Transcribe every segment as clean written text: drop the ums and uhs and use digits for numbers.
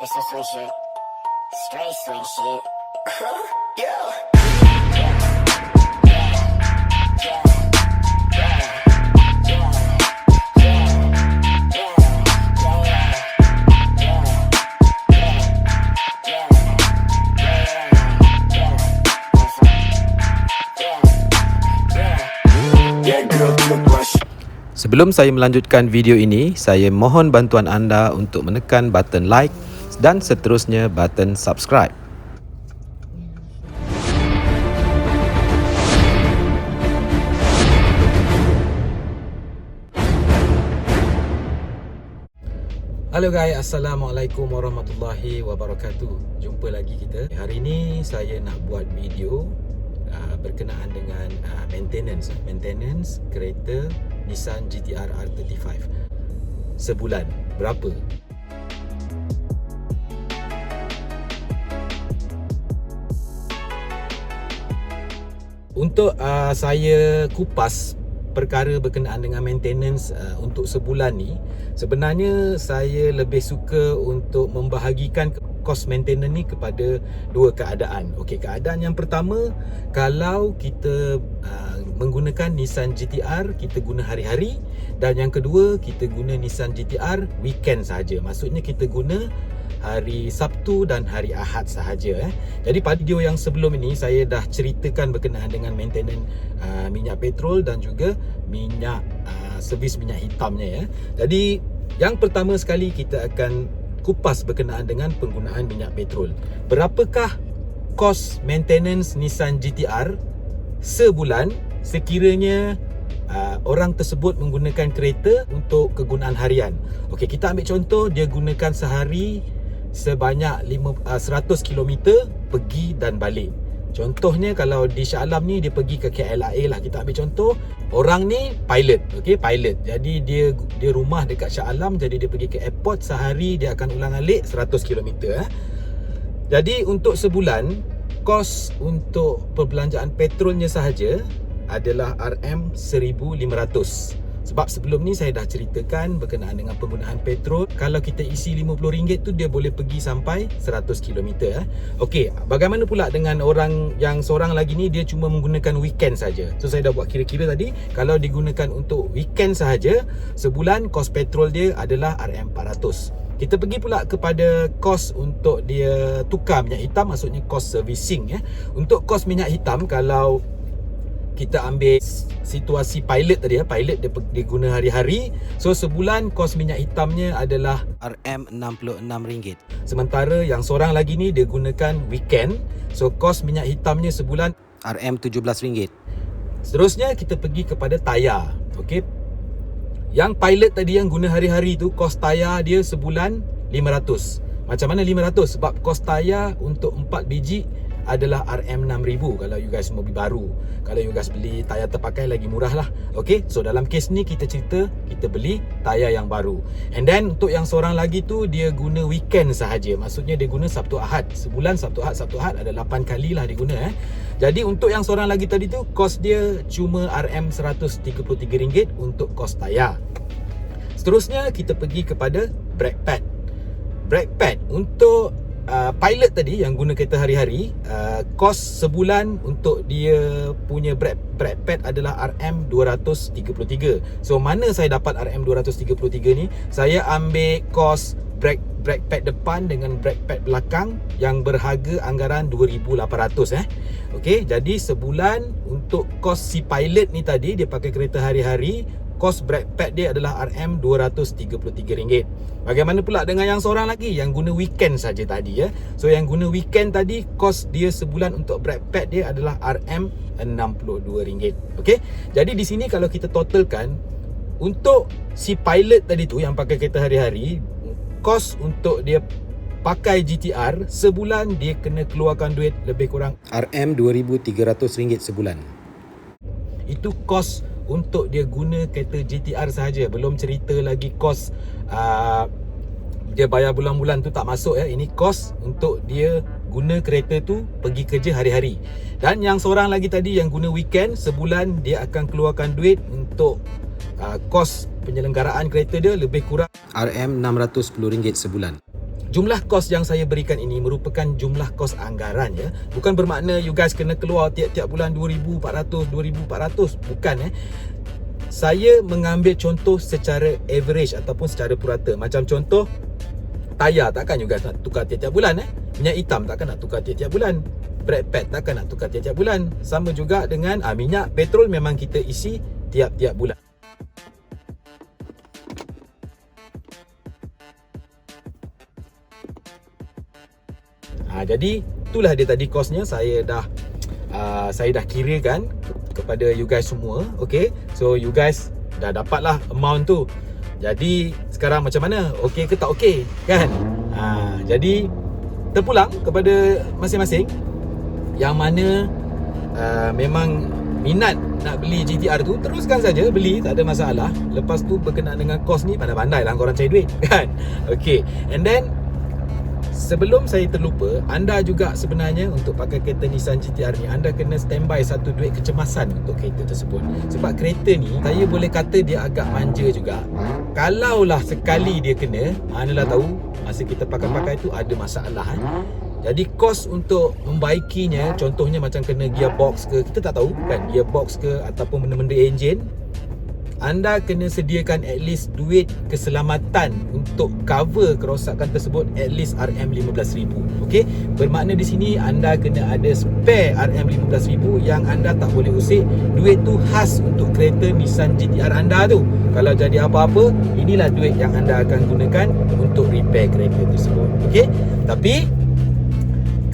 It's some swing shit. Straight swing shit. Yeah. Sebelum saya melanjutkan video ini, saya mohon bantuan anda untuk menekan button like dan seterusnya button subscribe. Halo guys, Assalamualaikum warahmatullahi wabarakatuh. Jumpa lagi kita. Hari ini saya nak buat video berkenaan dengan maintenance kereta Nissan GT-R R35. Sebulan berapa? Untuk saya kupas perkara berkenaan dengan maintenance untuk sebulan ni, sebenarnya saya lebih suka untuk membahagikan kos maintenance ni kepada dua keadaan. Okey, keadaan yang pertama, kalau kita menggunakan Nissan GT-R, kita guna hari-hari, dan yang kedua, kita guna Nissan GT-R weekend sahaja. Maksudnya kita guna hari Sabtu dan hari Ahad sahaja. Jadi pada video yang sebelum ini saya dah ceritakan berkenaan dengan maintenance minyak petrol dan juga minyak servis minyak hitamnya. Jadi yang pertama sekali kita akan kupas berkenaan dengan penggunaan minyak petrol. Berapakah kos maintenance Nissan GT-R sebulan sekiranya orang tersebut menggunakan kereta untuk kegunaan harian? Okey, kita ambil contoh dia gunakan sehari sebanyak 100 km pergi dan balik. Contohnya kalau di Shah Alam ni dia pergi ke KLIA lah, kita ambil contoh. Orang ni pilot, okey, pilot. Jadi dia rumah dekat Shah Alam, jadi dia pergi ke airport sehari dia akan ulang-alik 100 km. Jadi untuk sebulan kos untuk perbelanjaan petrolnya sahaja adalah RM1,500. Sebab sebelum ni saya dah ceritakan berkenaan dengan penggunaan petrol. Kalau kita isi RM50 tu dia boleh pergi sampai 100 km. Okey, bagaimana pula dengan orang yang seorang lagi ni, dia cuma menggunakan weekend saja. So saya dah buat kira-kira tadi. Kalau digunakan untuk weekend sahaja, sebulan kos petrol dia adalah RM400. Kita pergi pula kepada kos untuk dia tukar minyak hitam, maksudnya kos servicing. Untuk kos minyak hitam, kalau kita ambil situasi pilot tadi, pilot dia guna hari-hari, so sebulan kos minyak hitamnya adalah RM66. Sementara yang seorang lagi ni dia gunakan weekend, so kos minyak hitamnya sebulan RM17. Seterusnya kita pergi kepada tayar. Okey, yang pilot tadi yang guna hari-hari tu, kos tayar dia sebulan 500. Macam mana 500? Sebab kos tayar untuk 4 biji adalah RM6,000 kalau you guys mau beli baru. Kalau you guys beli tayar terpakai lagi murah lah. Okay, so dalam kes ni kita cerita kita beli tayar yang baru. And then untuk yang seorang lagi tu dia guna weekend sahaja. Maksudnya dia guna Sabtu Ahad. Sebulan Sabtu Ahad ada 8 kali lah dia guna. Jadi untuk yang seorang lagi tadi tu, kos dia cuma RM133 untuk kos tayar. Seterusnya kita pergi kepada brake pad. Brake pad untuk pilot tadi yang guna kereta hari-hari, kos sebulan untuk dia punya brake pad adalah RM233. So mana saya dapat RM233 ni? Saya ambil kos brake pad depan dengan brake pad belakang yang berharga anggaran 2,800. Okey, jadi sebulan untuk kos si pilot ni tadi, dia pakai kereta hari-hari, kos brake pad dia adalah RM233. Bagaimana pula dengan yang seorang lagi yang guna weekend saja tadi? So yang guna weekend tadi, kos dia sebulan untuk brake pad dia adalah RM62. Okey, jadi di sini kalau kita totalkan, untuk si pilot tadi tu yang pakai kereta hari-hari, kos untuk dia pakai GT-R sebulan dia kena keluarkan duit lebih kurang RM2,300 sebulan. Itu kos untuk dia guna kereta GT-R sahaja. Belum cerita lagi kos dia bayar bulan-bulan tu tak masuk. Ini kos untuk dia guna kereta tu pergi kerja hari-hari. Dan yang seorang lagi tadi yang guna weekend, sebulan dia akan keluarkan duit untuk kos penyelenggaraan kereta dia lebih kurang RM610 sebulan. Jumlah kos yang saya berikan ini merupakan jumlah kos anggaran ya. Bukan bermakna you guys kena keluar tiap-tiap bulan 2,400, 2,400. Bukan Saya mengambil contoh secara average ataupun secara purata. Macam contoh, tayar takkan you guys nak tukar tiap-tiap bulan Minyak hitam takkan nak tukar tiap-tiap bulan. Brake pad takkan nak tukar tiap-tiap bulan. Sama juga dengan minyak petrol memang kita isi tiap-tiap bulan. Jadi itulah dia tadi kosnya. Saya dah kirakan kepada you guys semua. Okay, so you guys dah dapatlah amount tu. Jadi sekarang macam mana? Okey ke tak okey kan? Jadi terpulang kepada masing-masing yang mana memang minat nak beli GTR tu, teruskan saja beli, tak ada masalah. Lepas tu berkenaan dengan kos ni, pandai-pandai lah korang cari duit kan. Okay, and then sebelum saya terlupa, anda juga sebenarnya untuk pakai kereta Nissan GTR ni, anda kena standby satu duit kecemasan untuk kereta tersebut. Sebab kereta ni, saya boleh kata dia agak manja juga. Kalaulah sekali dia kena, manalah tahu masa kita pakai-pakai tu ada masalah Jadi kos untuk membaikinya, contohnya macam kena gearbox ke, kita tak tahu kan, gearbox ke ataupun benda-benda enjin, anda kena sediakan at least duit keselamatan untuk cover kerosakan tersebut at least RM15,000. Okey, bermakna di sini anda kena ada spare RM15,000 yang anda tak boleh usik. Duit tu khas untuk kereta Nissan GTR anda tu. Kalau jadi apa-apa, inilah duit yang anda akan gunakan untuk repair kereta tersebut. Okey, tapi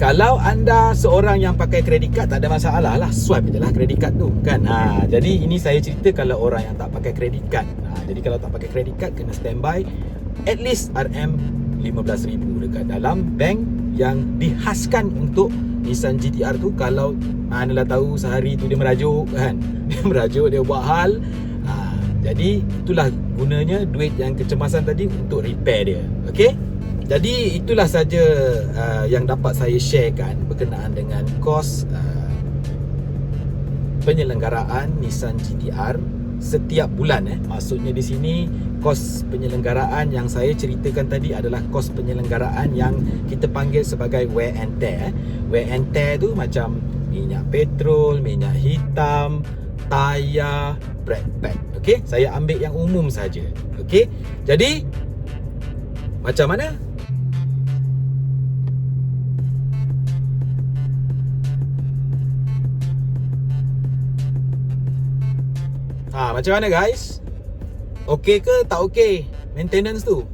kalau anda seorang yang pakai kredit kad, tak ada masalah lah, swipe je lah kredit kad tu kan. Jadi ini saya cerita kalau orang yang tak pakai kredit kad. Jadi kalau tak pakai kredit kad, kena standby at least RM15,000 dekat dalam bank yang dihaskan untuk Nissan GTR tu. Kalau anda tahu sehari tu dia merajuk kan, dia merajuk, dia buat hal. Jadi itulah gunanya duit yang kecemasan tadi untuk repair dia. Okay, jadi itulah saja yang dapat saya sharekan berkenaan dengan kos penyelenggaraan Nissan GTR setiap bulan. Maksudnya di sini kos penyelenggaraan yang saya ceritakan tadi adalah kos penyelenggaraan yang kita panggil sebagai wear and tear. Wear and tear tu macam minyak petrol, minyak hitam, tayar, brake pad. Okey, saya ambil yang umum saja. Okey, jadi macam mana? Macam mana guys? Okey ke tak okey maintenance tu?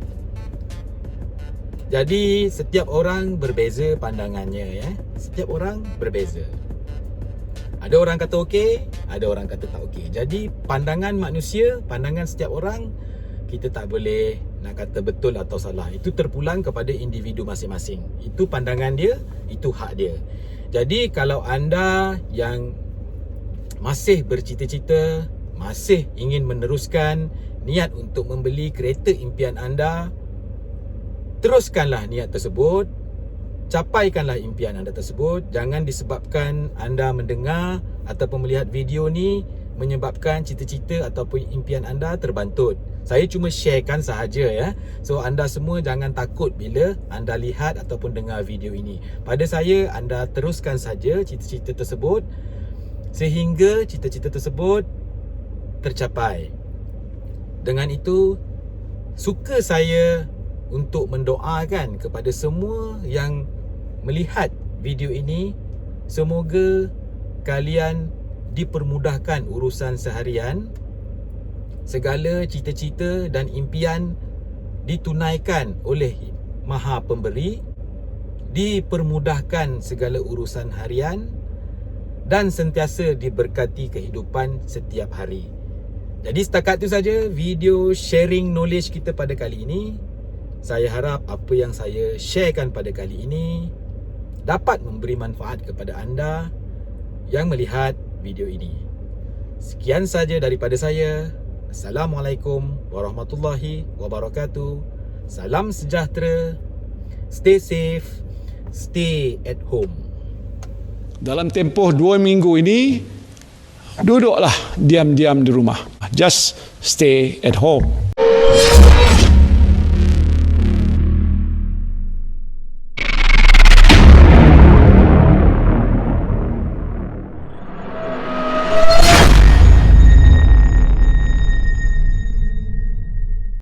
Jadi setiap orang berbeza pandangannya ya. Setiap orang berbeza. Ada orang kata okey, ada orang kata tak okey. Jadi pandangan manusia, pandangan setiap orang, kita tak boleh nak kata betul atau salah. Itu terpulang kepada individu masing-masing. Itu pandangan dia, itu hak dia. Jadi kalau anda yang masih bercita-cita, masih ingin meneruskan niat untuk membeli kereta impian anda, teruskanlah niat tersebut, capaikanlah impian anda tersebut. Jangan disebabkan anda mendengar ataupun melihat video ni menyebabkan cita-cita ataupun impian anda terbantut. Saya cuma sharekan sahaja ya. So anda semua jangan takut bila anda lihat ataupun dengar video ini. Pada saya, anda teruskan saja cita-cita tersebut sehingga cita-cita tersebut tercapai. Dengan itu, suka saya untuk mendoakan kepada semua yang melihat video ini, semoga kalian dipermudahkan urusan seharian, segala cita-cita dan impian ditunaikan oleh Maha Pemberi, dipermudahkan segala urusan harian dan sentiasa diberkati kehidupan setiap hari. Jadi setakat itu saja video sharing knowledge kita pada kali ini. Saya harap apa yang saya sharekan pada kali ini dapat memberi manfaat kepada anda yang melihat video ini. Sekian saja daripada saya. Assalamualaikum warahmatullahi wabarakatuh. Salam sejahtera. Stay safe. Stay at home. Dalam tempoh 2 minggu ini, duduklah diam-diam di rumah. Just stay at home.